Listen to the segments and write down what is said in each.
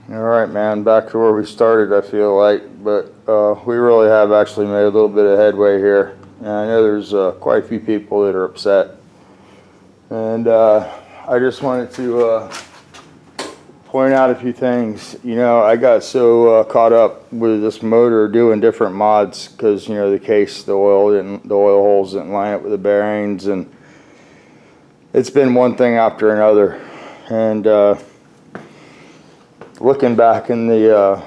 All right, man, back to where we started, I feel like, but we really have actually made a little bit of headway here. And I know there's quite a few people that are upset. And I just wanted to point out a few things. You know, I got so caught up with this motor doing different mods because, you know, the oil holes didn't line up with the bearings, and it's been one thing after another. And looking back in the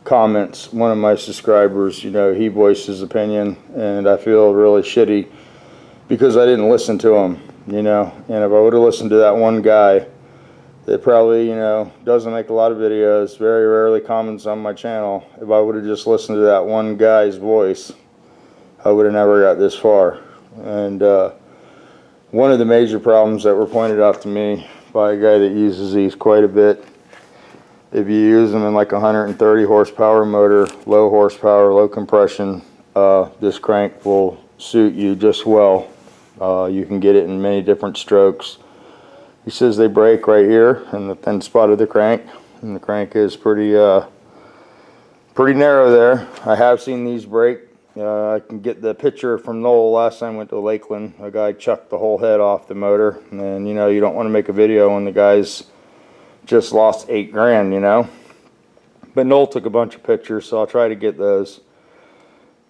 comments, one of my subscribers, you know, he voiced his opinion, and I feel really shitty because I didn't listen to him, you know. And if I would have listened to that one guy that probably, you know, doesn't make a lot of videos, very rarely comments on my channel, if I would have just listened to that one guy's voice, I would have never got this far. And one of the major problems that were pointed out to me by a guy that uses these quite a bit, if you use them in like 130 horsepower motor, low horsepower, low compression, this crank will suit you just well. You can get it in many different strokes. He says they break right here in the thin spot of the crank, and the crank is pretty narrow there. I have seen these break. I can get the picture from Noel. Last time I went to Lakeland, a guy chucked the whole head off the motor, and you know, you don't want to make a video when the guy's just lost $8 grand, you know. But Noel took a bunch of pictures, so I'll try to get those.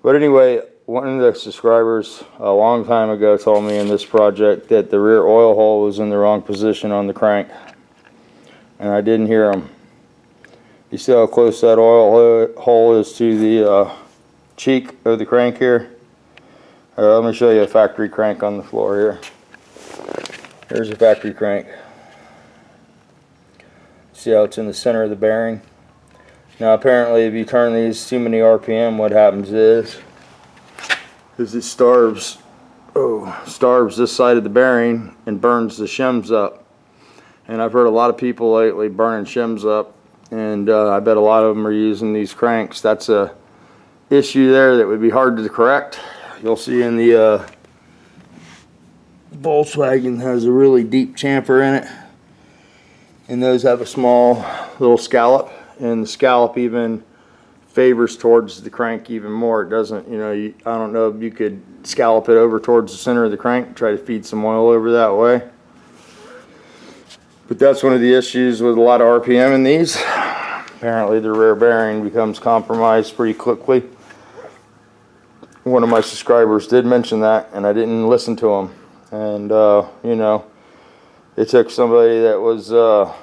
But anyway, one of the subscribers a long time ago told me in this project that the rear oil hole was in the wrong position on the crank, and I didn't hear him. You see how close that oil hole is to the cheek of the crank here? Let me show you a factory crank on the floor here. Here's a factory crank. See how it's in the center of the bearing? Now apparently if you turn these too many RPM, what happens is it starves this side of the bearing and burns the shims up. And I've heard a lot of people lately burning shims up, and I bet a lot of them are using these cranks. That's a issue there that would be hard to correct. You'll see in the Volkswagen has a really deep chamfer in it, and those have a small little scallop, and the scallop even favors towards the crank even more. It doesn't, you know, I don't know if you could scallop it over towards the center of the crank, try to feed some oil over that way. But that's one of the issues with a lot of RPM in these. Apparently the rear bearing becomes compromised pretty quickly. One of my subscribers did mention that, and I didn't listen to him. And you know, it took somebody that was a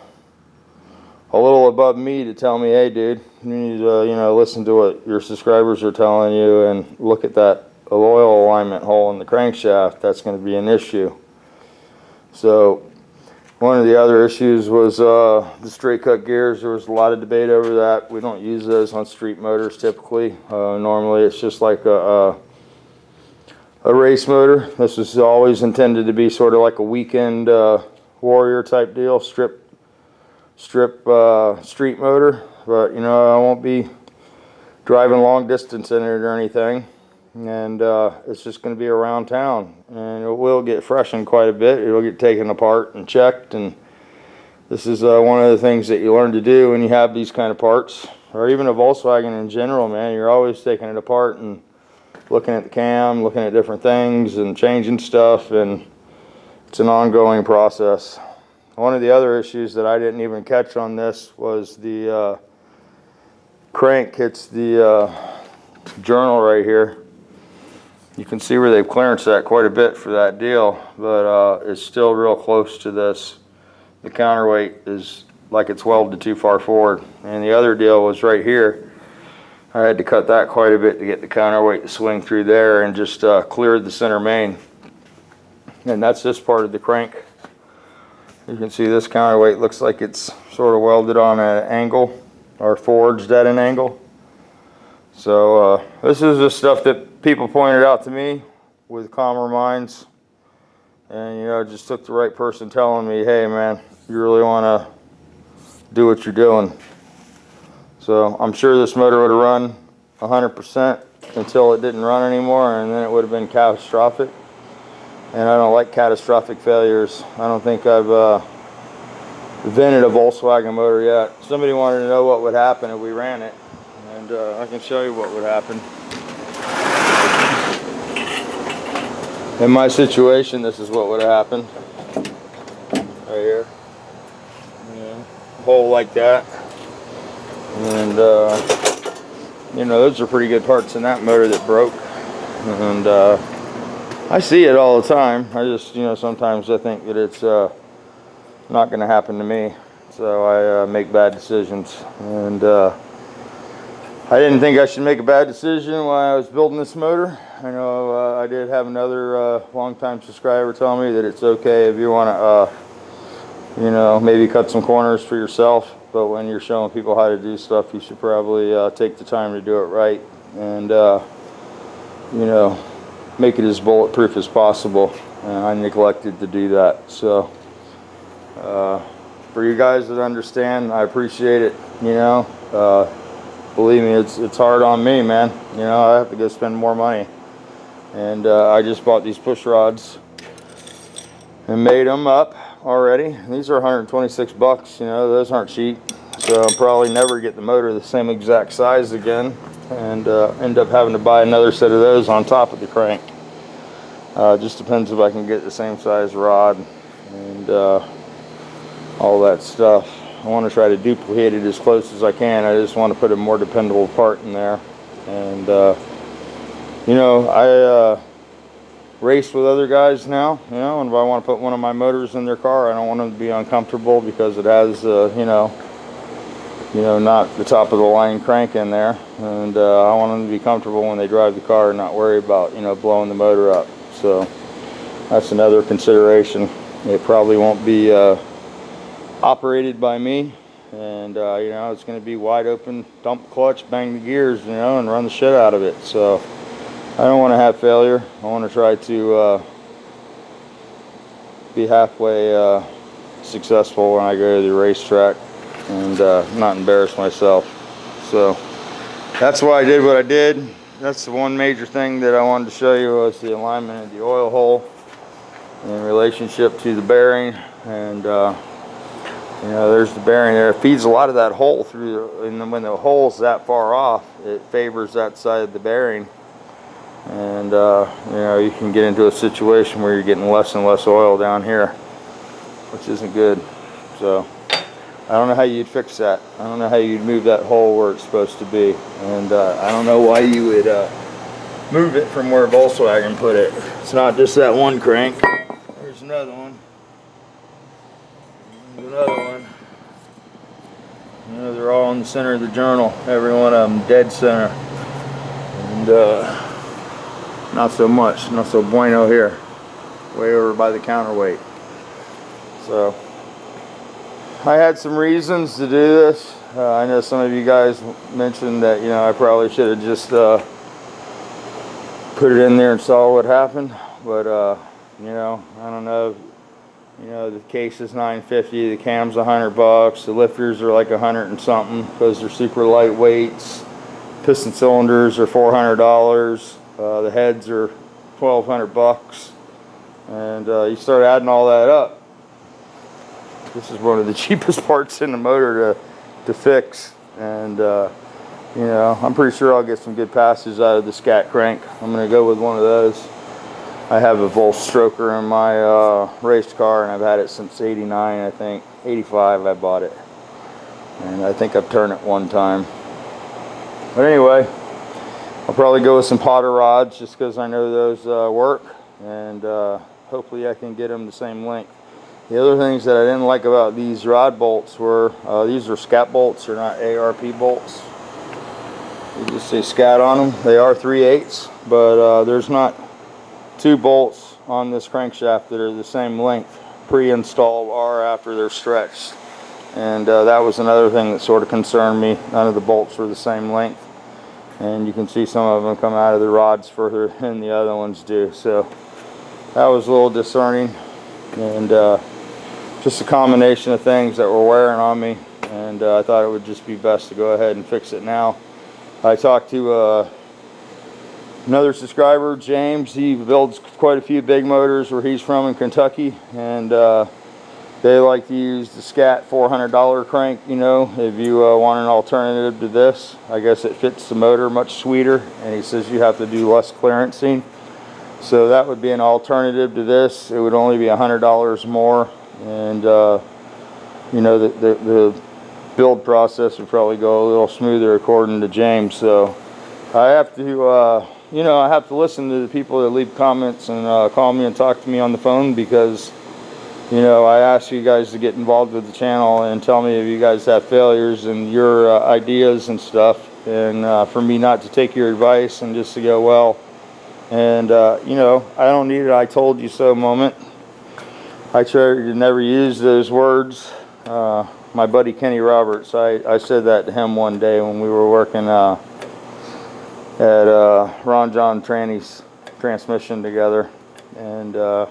little above me to tell me, hey dude, you need to you know, listen to what your subscribers are telling you and look at that oil alignment hole in the crankshaft. That's going to be an issue. So one of the other issues was the straight cut gears. There was a lot of debate over that. We don't use those on street motors typically. Normally it's just like a race motor. This is always intended to be sort of like a weekend warrior type deal, strip street motor. But you know, I won't be driving long distance in it or anything, and it's just going to be around town, and it will get freshened quite a bit. It will get taken apart and checked, and this is one of the things that you learn to do when you have these kind of parts, or even a Volkswagen in general, man. You're always taking it apart and looking at the cam, looking at different things and changing stuff, and it's an ongoing process. One of the other issues that I didn't even catch on this was the crank hits the journal right here. You can see where they've clearanced that quite a bit for that deal, but it's still real close to this. The counterweight is like it's welded too far forward, and the other deal was right here. I had to cut that quite a bit to get the counterweight to swing through there, and just cleared the center main. And that's this part of the crank. You can see this counterweight looks like it's sort of welded on an angle, or forged at an angle. So this is the stuff that people pointed out to me with calmer minds, and you know, it just took the right person telling me, hey man, you really want to do what you're doing. So I'm sure this motor would have run 100% until it didn't run anymore, and then it would have been catastrophic. And I don't like catastrophic failures. I don't think I've vented a Volkswagen motor yet. Somebody wanted to know what would happen if we ran it, and I can show you what would happen. In my situation, this is what would have happened. Right here. Yeah, hole like that. And you know, those are pretty good parts in that motor that broke. And I see it all the time. I just, you know, sometimes I think that it's not going to happen to me. So I make bad decisions. And I didn't think I should make a bad decision when I was building this motor. I know I did have another long-time subscriber tell me that it's okay if you want to, you know, maybe cut some corners for yourself. But when you're showing people how to do stuff, you should probably take the time to do it right. And, you know, make it as bulletproof as possible. And I neglected to do that. So, for you guys that understand, I appreciate it, you know. Believe me, it's hard on me, man. You know, I have to go spend more money. And I just bought these push rods and made them up already. These are 126 bucks, you know, those aren't cheap. So I'll probably never get the motor the same exact size again, and end up having to buy another set of those on top of the crank. Just depends if I can get the same size rod and all that stuff. I want to try to duplicate it as close as I can. I just want to put a more dependable part in there. And you know, I race with other guys now, you know, and if I want to put one of my motors in their car, I don't want them to be uncomfortable because it has you know, not the top of the line crank in there. And I want them to be comfortable when they drive the car and not worry about, you know, blowing the motor up. So that's another consideration. It probably won't be operated by me, and you know, it's going to be wide open, dump clutch, bang the gears, you know, and run the shit out of it. So I don't want to have failure. I want to try to be halfway successful when I go to the racetrack and not embarrass myself. So that's why I did what I did. That's the one major thing that I wanted to show you, was the alignment of the oil hole in relationship to the bearing. And you know, there's the bearing there. It feeds a lot of that hole through, and when the hole's that far off, it favors that side of the bearing. And you know, you can get into a situation where you're getting less and less oil down here, which isn't good. So I don't know how you'd fix that. I don't know how you'd move that hole where it's supposed to be. And I don't know why you would move it from where Volkswagen put it. It's not just that one crank. There's another one. Another one. You know, they're all in the center of the journal. Every one of them dead center. And not so much, not so bueno here. Way over by the counterweight. So I had some reasons to do this. I know some of you guys mentioned that, you know, I probably should have just put it in there and saw what happened. But you know, I don't know. You know, the case is $950, the cam's $100, the lifters are like $100 and something because they're super lightweights. Piston cylinders are $400. The heads are $1,200, and you start adding all that up. This is one of the cheapest parts in the motor to fix, and you know, I'm pretty sure I'll get some good passes out of the scat crank. I'm going to go with one of those. I have a Volt stroker in my race car, and I've had it since '89, I think. '85 I bought it, and I think I've turned it one time. But anyway, I'll probably go with some Potter rods just because I know those work, and hopefully I can get them the same length. The other things that I didn't like about these rod bolts were, these are scat bolts, they're not ARP bolts. You just say scat on them. They are 3/8, but there's not two bolts on this crankshaft that are the same length, pre-installed or after they're stretched. And that was another thing that sort of concerned me. None of the bolts were the same length. And you can see some of them come out of the rods further than the other ones do. So that was a little discerning, and just a combination of things that were wearing on me, and I thought it would just be best to go ahead and fix it now. I talked to another subscriber, James. He builds quite a few big motors where he's from in Kentucky, and They like to use the Scat $400 crank, you know, if you want an alternative to this. I guess it fits the motor much sweeter, and he says you have to do less clearancing. So that would be an alternative to this. It would only be $100 more, and you know, the build process would probably go a little smoother according to James. So I have to, you know, I have to listen to the people that leave comments and call me and talk to me on the phone, because, you know, I ask you guys to get involved with the channel and tell me if you guys have failures and your ideas and stuff, and for me not to take your advice and just to go, well, and you know, I don't need it I told you so moment. I try to never use those words. My buddy Kenny Roberts, I said that to him one day when we were working at Ron John Tranny's transmission together, and I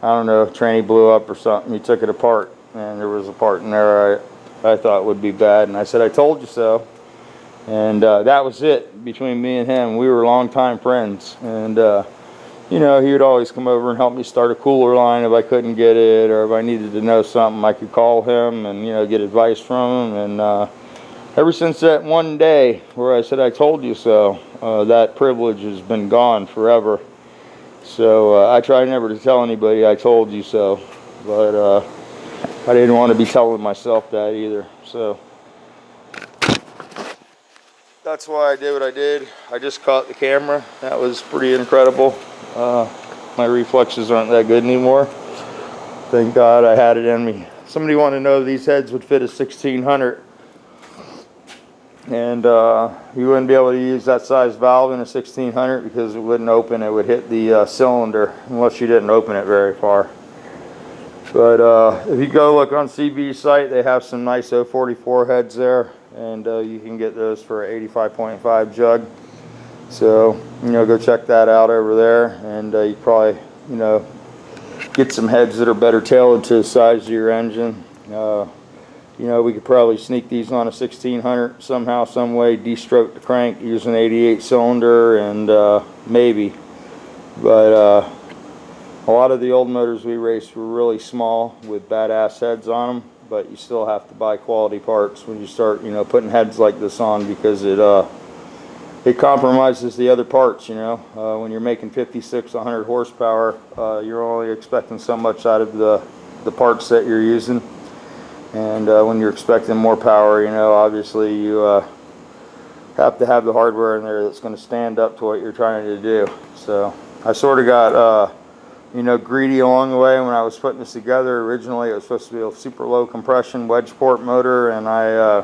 don't know, tranny blew up or something. He took it apart, and there was a part in there I thought would be bad, and I said, I told you so. And that was it between me and him. We were longtime friends, and you know, he would always come over and help me start a cooler line if I couldn't get it, or if I needed to know something, I could call him and, you know, get advice from him. And ever since that one day where I said I told you so, that privilege has been gone forever. So I try never to tell anybody I told you so, but I didn't want to be telling myself that either. So that's why I did what I did. I just caught the camera. That was pretty incredible. My reflexes aren't that good anymore. Thank God I had it in me. Somebody wanted to know if these heads would fit a 1600. And you wouldn't be able to use that size valve in a 1600 because it wouldn't open. It would hit the cylinder unless you didn't open it very far. But if you go look on CB's site, they have some nice 044 heads there, and you can get those for an 85.5 jug. So, you know, go check that out over there, and you probably, you know, get some heads that are better tailored to the size of your engine. You know, we could probably sneak these on a 1600 somehow, some way, de-stroke the crank, use an 88 cylinder, and maybe. But a lot of the old motors we raced were really small with badass heads on them, but you still have to buy quality parts when you start, you know, putting heads like this on, because it compromises the other parts, you know. When you're making 56, 100 horsepower, you're only expecting so much out of the parts that you're using. And when you're expecting more power, you know, obviously you have to have the hardware in there that's going to stand up to what you're trying to do. So I sort of got, you know, greedy along the way when I was putting this together. Originally it was supposed to be a super low compression wedge port motor, and I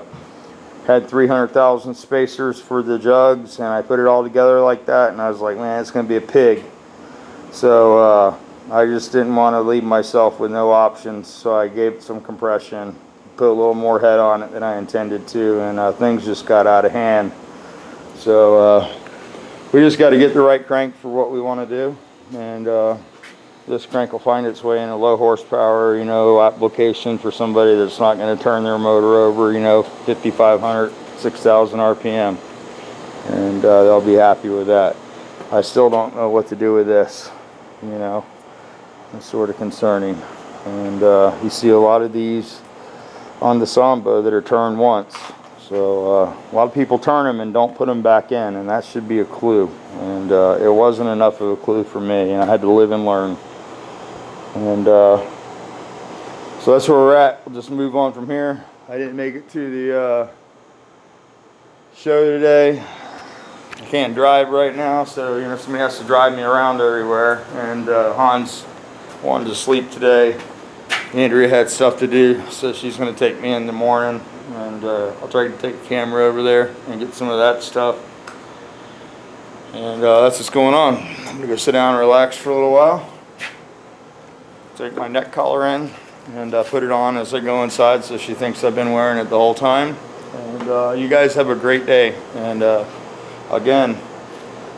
had 300,000 spacers for the jugs, and I put it all together like that, and I was like, man, it's going to be a pig. So I just didn't want to leave myself with no options, so I gave it some compression, put a little more head on it than I intended to, and things just got out of hand. So we just got to get the right crank for what we want to do, and this crank will find its way in a low horsepower, you know, application for somebody that's not going to turn their motor over, you know, 5,500, 6,000 RPM, and they'll be happy with that. I still don't know what to do with this, you know. It's sort of concerning. And you see a lot of these on the Sambo that are turned once. So a lot of people turn them and don't put them back in, and that should be a clue. And it wasn't enough of a clue for me, and I had to live and learn. And so that's where we're at. We'll just move on from here. I didn't make it to the show today. I can't drive right now, so, you know, somebody has to drive me around everywhere. And Hans wanted to sleep today. Andrea had stuff to do, so she's going to take me in the morning, and I'll try to take the camera over there and get some of that stuff. And that's what's going on. I'm going to go sit down and relax for a little while. Take my neck collar in and put it on as I go inside, so she thinks I've been wearing it the whole time. And you guys have a great day. And again,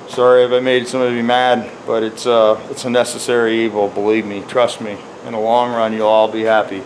sorry if I made some of you mad, but it's a necessary evil, believe me, trust me. In the long run, you'll all be happy.